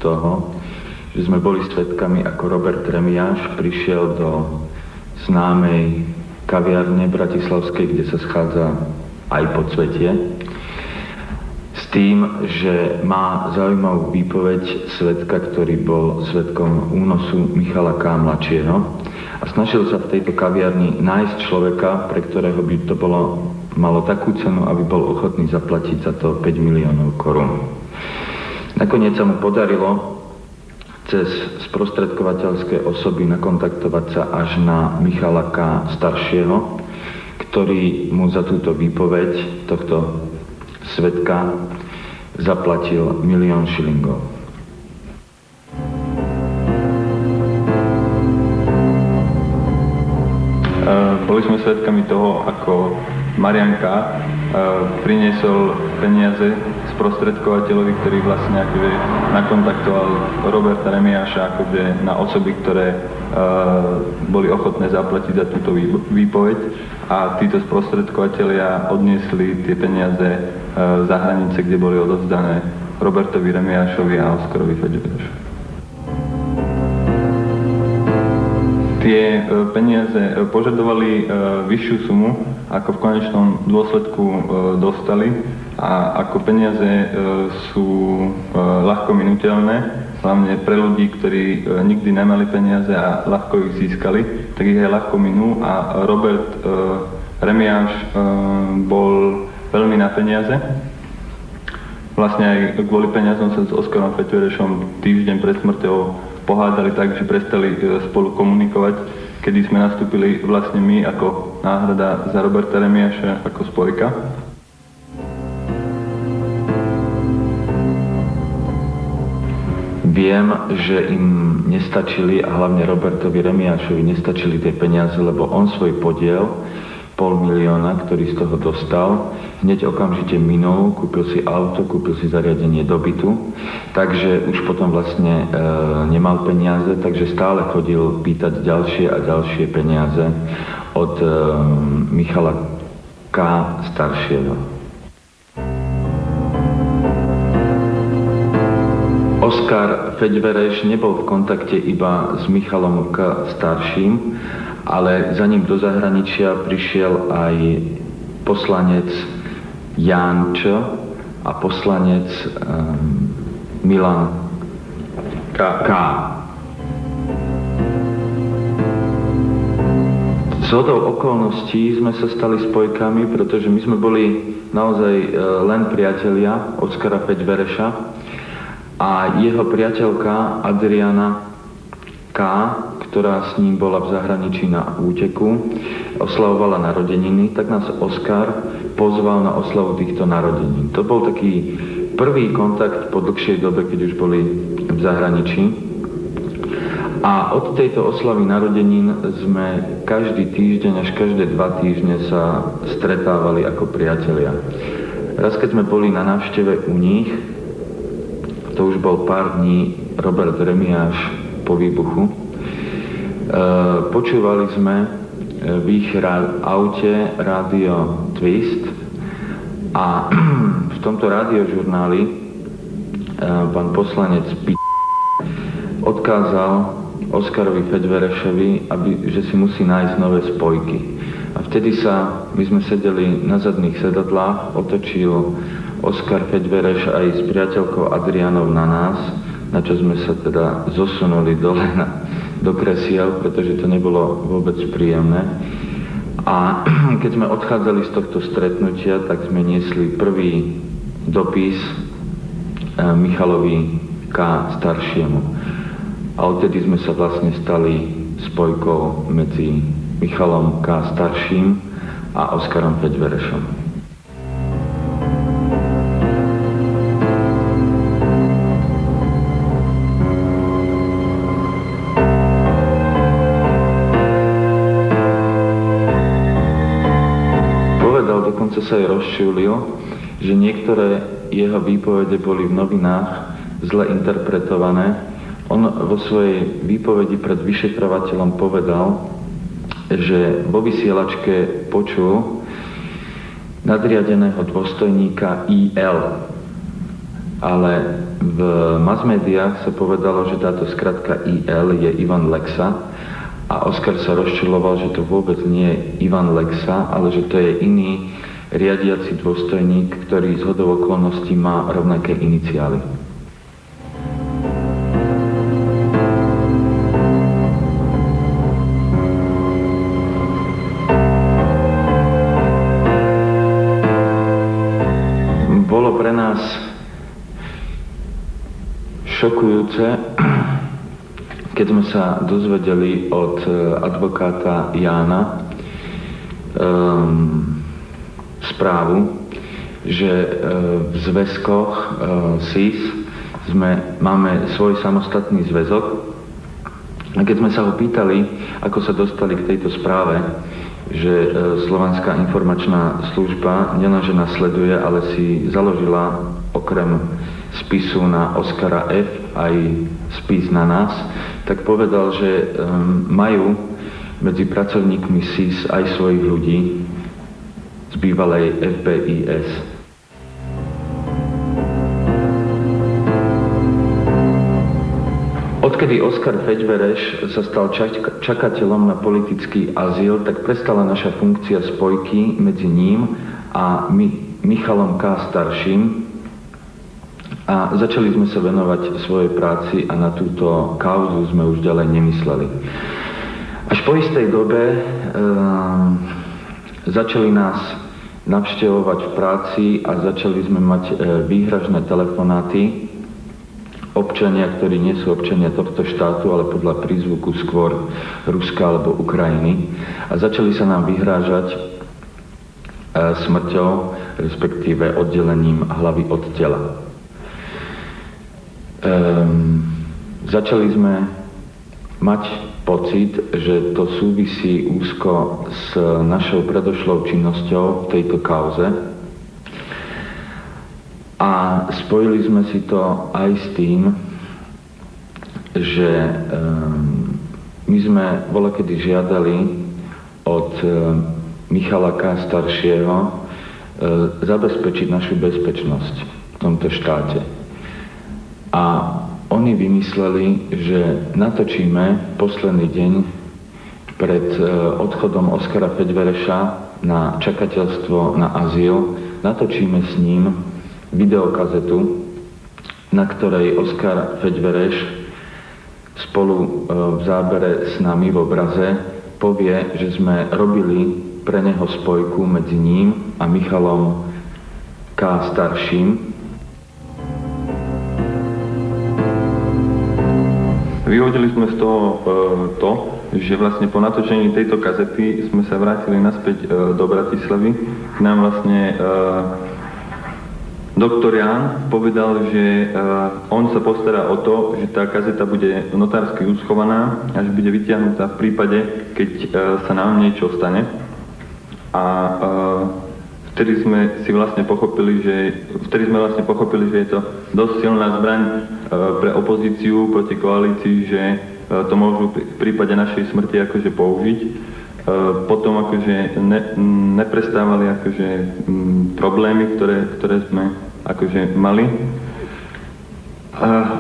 toho, že sme boli svedkami, ako Robert Remiáš prišiel do známej kaviarne bratislavskej, kde sa schádza aj podsvetie, s tým, že má zaujímavú výpoveď svedka, ktorý bol svedkom únosu Michala K. mladšieho a snažil sa v tejto kaviarni nájsť človeka, pre ktorého by to malo takú cenu, aby bol ochotný zaplatiť za to 5 miliónov korún. Nakoniec sa mu podarilo cez sprostredkovateľské osoby nakontaktovať sa až na Michala K. staršieho, ktorý mu za túto výpoveď tohto svedka zaplatil 1 000 000 šilingov. Boli sme svedkami toho, ako Marianka priniesol peniaze sprostredkovateľovi, ktorý vlastne akože nakontaktoval Roberta Remiáša akože na osoby, ktoré boli ochotné zaplatiť za túto výpoveď a títo sprostredkovateľia odniesli tie peniaze za hranice, kde boli odovzdané Robertovi Remiášovi a Oskarovi Feďverešovi. Tie peniaze požadovali vyššiu sumu, ako v konečnom dôsledku dostali, a ako peniaze sú ľahko minuteľné, hlavne pre ľudí, ktorí nikdy nemali peniaze a ľahko ich získali, tak ich aj ľahko minú a Robert Remiáš bol veľmi na peniaze. Vlastne aj kvôli peniazom sa s Oskarom Feďverešom týždeň pred smrťou pohádali tak, že prestali spolu komunikovať, kedy sme nastúpili vlastne my ako náhrada za Roberta Remiáša ako spojka. Viem, že im nestačili, a hlavne Robertovi Remiášovi nestačili tie peniaze, lebo on svoj podiel, 500 000, ktorý z toho dostal, hneď okamžite minul, kúpil si auto, kúpil si zariadenie do bytu, takže už potom vlastne nemal peniaze, takže stále chodil pýtať ďalšie a ďalšie peniaze od Michala K. staršieho. Oskar Feďvereš nebol v kontakte iba s Michalom K. starším, ale za ním do zahraničia prišiel aj poslanec Ján Č. a poslanec Milan K. Zhodou okolností sme sa stali spojkami, pretože my sme boli naozaj len priatelia Oskara Feďvereša a jeho priateľka Adriana K., ktorá s ním bola v zahraničí na úteku, oslavovala narodeniny, tak nás Oskar pozval na oslavu týchto narodenín. To bol taký prvý kontakt po dlhšej dobe, keď už boli v zahraničí. A od tejto oslavy narodenín sme každý týždeň až každé 2 týždne sa stretávali ako priatelia. Raz, keď sme boli na návšteve u nich, to už bol pár dní Robert Remiáš po výbuchu, počúvali sme v ich aute rádio Twist a v tomto rádiožurnáli pán poslanec odkázal Oskarovi Feďverešovi, že si musí nájsť nové spojky. A vtedy my sme sedeli na zadných sedadlách, otočil Oskar Feďvereš aj s priateľkou Adrianou na nás, na čo sme sa teda zosunuli dole do kresiel, pretože to nebolo vôbec príjemné. A keď sme odchádzali z tohto stretnutia, tak sme niesli prvý dopis Michalovi K. staršiemu. A odtedy sme sa vlastne stali spojkou medzi Michalom K. starším a Oskarom Feďverešom. Dokonca sa aj rozčúlil, že niektoré jeho výpovede boli v novinách zle interpretované. On vo svojej výpovedi pred vyšetrovateľom povedal, že vo vysielačke počul nadriadeného dôstojníka IL. ale v mass médiách sa povedalo, že táto skratka IL je Ivan Lexa a Oskar sa rozčiloval, že to vôbec nie je Ivan Lexa, ale že to je iný riadiaci dôstojník, ktorý z hodou okolností má rovnaké iniciály. Bolo pre nás šokujúce, keď sme sa dozvedeli od advokáta Jána správu, že v zväzkoch SIS máme svoj samostatný zväzok. A keď sme sa ho pýtali, ako sa dostali k tejto správe, že Slovanská informačná služba nielenže nás sleduje, ale si založila okrem spisu na Oskara F. aj spis na nás, tak povedal, že majú medzi pracovníkmi SIS aj svojich ľudí z bývalej FBIS. Odkedy Oskar Feďvereš sa stal čakateľom na politický azyl, tak prestala naša funkcia spojky medzi ním a Michalom K. starším a začali sme sa venovať svojej práci a na túto kauzu sme už ďalej nemysleli. Až po istej dobe začali nás navštevovať v práci a začali sme mať výhražné telefonáty. Občania, ktorí nie sú občania tohto štátu, ale podľa prízvuku skôr Ruska alebo Ukrajiny. A začali sa nám vyhrážať smrťou, respektíve oddelením hlavy od tela. Začali sme mať pocit, že to súvisí úzko s našou predošlou činnosťou v tejto kauze. A spojili sme si to aj s tým, že my sme volakedy žiadali od Michala K. staršieho zabezpečiť našu bezpečnosť v tomto štáte. A oni vymysleli, že natočíme posledný deň pred odchodom Oskara Feďvereša na čakateľstvo na azyl, natočíme s ním videokazetu, na ktorej Oskar Feďvereš spolu v zábere s nami v obraze povie, že sme robili pre neho spojku medzi ním a Michalom K. starším. Vyhodili sme z toho to, že vlastne po natočení tejto kazety sme sa vrátili naspäť do Bratislavy. K nám vlastne doktor Ján povedal, že on sa postará o to, že tá kazeta bude notársky uschovaná a že bude vytiahnutá v prípade, keď sa nám niečo stane. A vtedy sme vlastne pochopili, že je to dosť silná zbraň pre opozíciu proti koalícii, že to môžu v prípade našej smrti akože použiť. Potom akože neprestávali akože problémy, ktoré sme akože mali.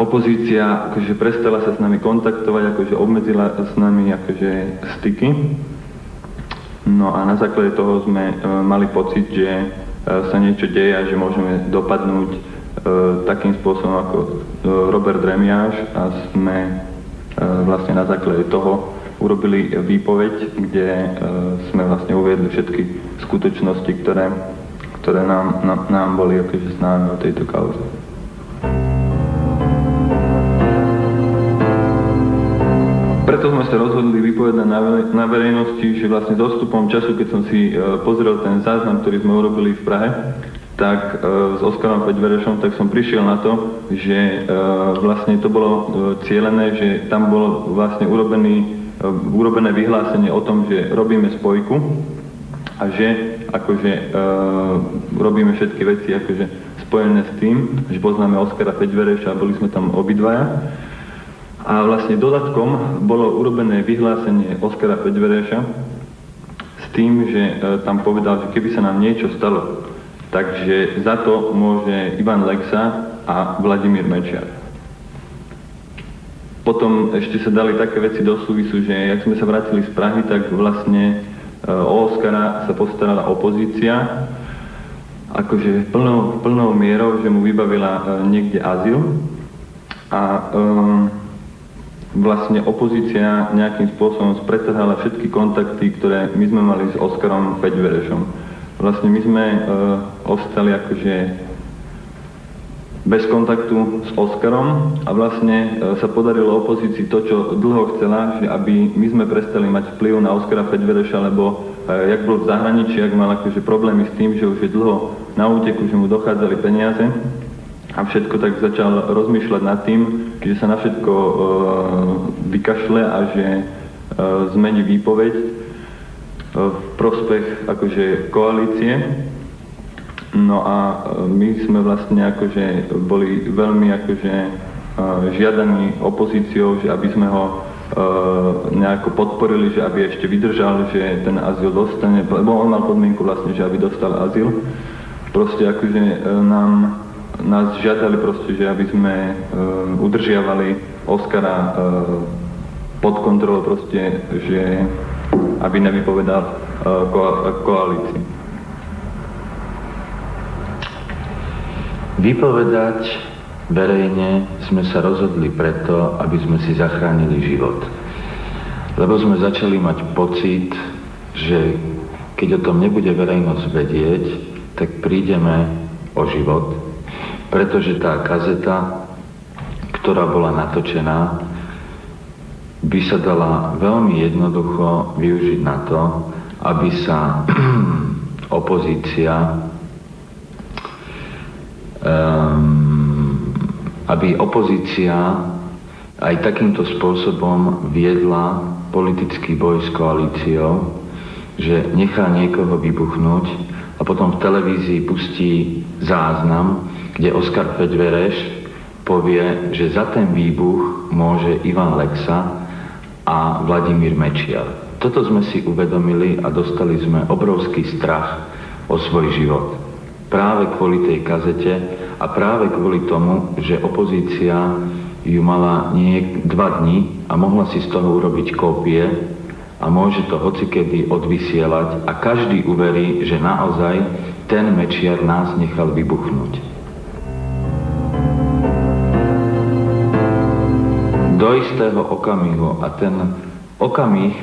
Opozícia akože prestala sa s nami kontaktovať, akože obmedzila s nami akože styky. No a na základe toho sme mali pocit, že sa niečo deje a že môžeme dopadnúť takým spôsobom ako Robert Remiáš a sme vlastne na základe toho urobili výpoveď, kde sme vlastne uviedli všetky skutočnosti, ktoré nám boli akože známe o tejto kauze. Preto sme sa rozhodli vypovedať na verejnosti, že vlastne dostupom času, keď som si pozrel ten záznam, ktorý sme urobili v Prahe, tak s Oskarom Feďverešom, tak som prišiel na to, že vlastne to bolo cielené, že tam bolo vlastne urobené vyhlásenie o tom, že robíme spojku a že akože robíme všetky veci akože spojené s tým, že poznáme Oskara Feďvereša a boli sme tam obidvaja. A vlastne dodatkom bolo urobené vyhlásenie Oskara Feďvereša s tým, že tam povedal, že keby sa nám niečo stalo, takže za to môže Ivan Lexa a Vladimír Mečiar. Potom ešte sa dali také veci do súvisu, že jak sme sa vrátili z Prahy, tak vlastne o Oskara sa postarala opozícia, akože plnou mierou, že mu vybavila niekde azyl a vlastne opozícia nejakým spôsobom spretrhala všetky kontakty, ktoré my sme mali s Oskarom Feďverešom. Vlastne my sme ostali akože bez kontaktu s Oskarom a vlastne sa podarilo opozícii to, čo dlho chcela, že aby my sme prestali mať vplyv na Oskara Feďvereša, lebo jak bol v zahraničí, jak mal akože problémy s tým, že už je dlho na úteku, že mu dochádzali peniaze a všetko, tak začal rozmýšľať nad tým, že sa na všetko vykašle a že zmení výpoveď v prospech akože koalície. No a my sme vlastne akože boli veľmi akože žiadaní opozíciou, že aby sme ho nejako podporili, že aby ešte vydržal, že ten azyl dostane, lebo on mal podmienku vlastne, že aby dostal azyl. Proste akože nás žiadali proste, že aby sme udržiavali Oskara pod kontrolou proste, že aby nevypovedal koalícii. Vypovedať verejne sme sa rozhodli preto, aby sme si zachránili život. Lebo sme začali mať pocit, že keď o tom nebude verejnosť vedieť, tak prídeme o život, pretože tá kazeta, ktorá bola natočená, by sa dala veľmi jednoducho využiť na to, aby sa aby opozícia aj takýmto spôsobom viedla politický boj s koalíciou, že nechá niekoho vybuchnúť a potom v televízii pustí záznam, kde Oskar Feďvereš povie, že za ten výbuch môže Ivan Lexa a Vladimír Mečiar. Toto sme si uvedomili a dostali sme obrovský strach o svoj život. Práve kvôli tej kazete a práve kvôli tomu, že opozícia ju mala 2 dni a mohla si z toho urobiť kópie a môže to hocikedy odvysielať a každý uverí, že naozaj ten Mečiar nás nechal vybuchnúť. Do istého okamihu a ten okamih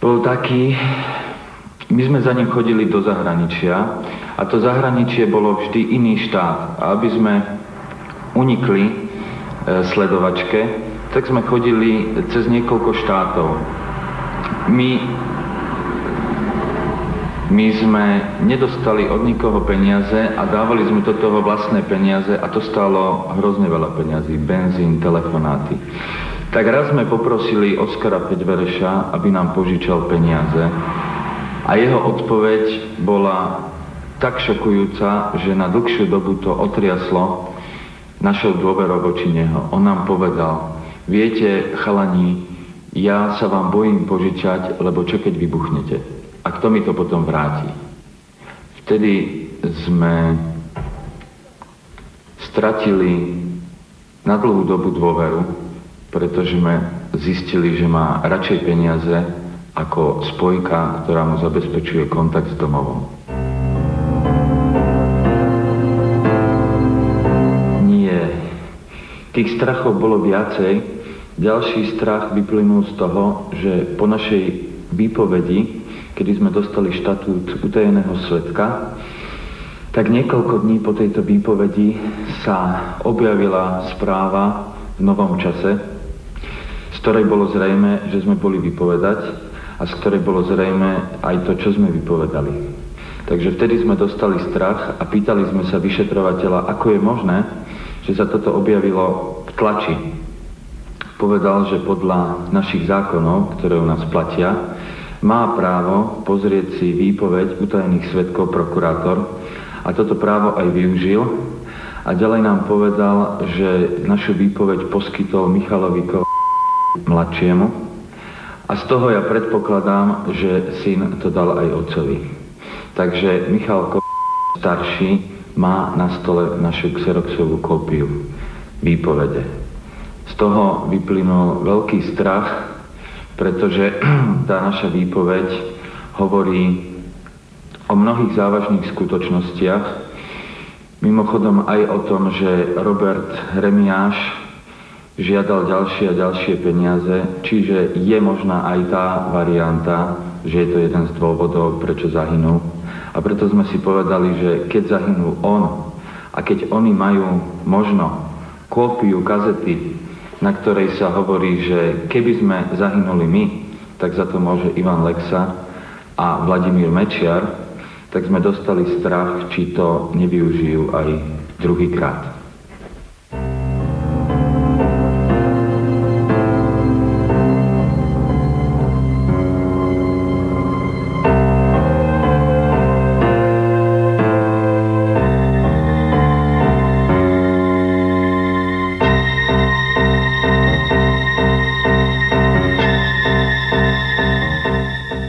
bol taký. My sme za ním chodili do zahraničia a to zahraničie bolo vždy iný štát. A aby sme unikli sledovačke, tak sme chodili cez niekoľko štátov. My sme nedostali od nikoho peniaze a dávali sme do toho vlastné peniaze a to stálo hrozne veľa peniazí, benzín, telefonáty. Tak raz sme poprosili Oskara Feďvereša, aby nám požičal peniaze. A jeho odpoveď bola tak šokujúca, že na dlhšiu dobu to otriaslo našou dôverou voči neho. On nám povedal: viete, chalani, ja sa vám bojím požičať, lebo čo keď vybuchnete? A kto mi to potom vráti? Vtedy sme stratili na dlhú dobu dôveru, pretože sme zistili, že má radšej peniaze ako spojka, ktorá mu zabezpečuje kontakt s domovom. Nie. Tých strachov bolo viacej. Ďalší strach vyplynul z toho, že po našej výpovedi, kedy sme dostali štatút utajeného svedka, tak niekoľko dní po tejto výpovedi sa objavila správa v Novom čase, z ktorej bolo zrejme, že sme boli vypovedať, a z ktorej bolo zrejme aj to, čo sme vypovedali. Takže vtedy sme dostali strach a pýtali sme sa vyšetrovateľa, ako je možné, že sa toto objavilo v tlači. Povedal, že podľa našich zákonov, ktoré u nás platia, má právo pozrieť si výpoveď utajených svedkov prokurátor a toto právo aj využil. A ďalej nám povedal, že našu výpoveď poskytol Michalovi mladšiemu. A z toho ja predpokladám, že syn to dal aj otcovi. Takže Michal starší má na stole našu xeroxovú kópiu výpovede. Z toho vyplynul veľký strach, pretože tá naša výpoveď hovorí o mnohých závažných skutočnostiach, mimochodom aj o tom, že Robert Remiáš žiadal ďalšie a ďalšie peniaze, čiže je možná aj tá varianta, že je to jeden z dôvodov, prečo zahynul. A preto sme si povedali, že keď zahynul on a keď oni majú možno kópiu kazety, na ktorej sa hovorí, že keby sme zahynuli my, tak za to môže Ivan Lexa a Vladimír Mečiar, tak sme dostali strach, či to nevyužijú aj druhýkrát.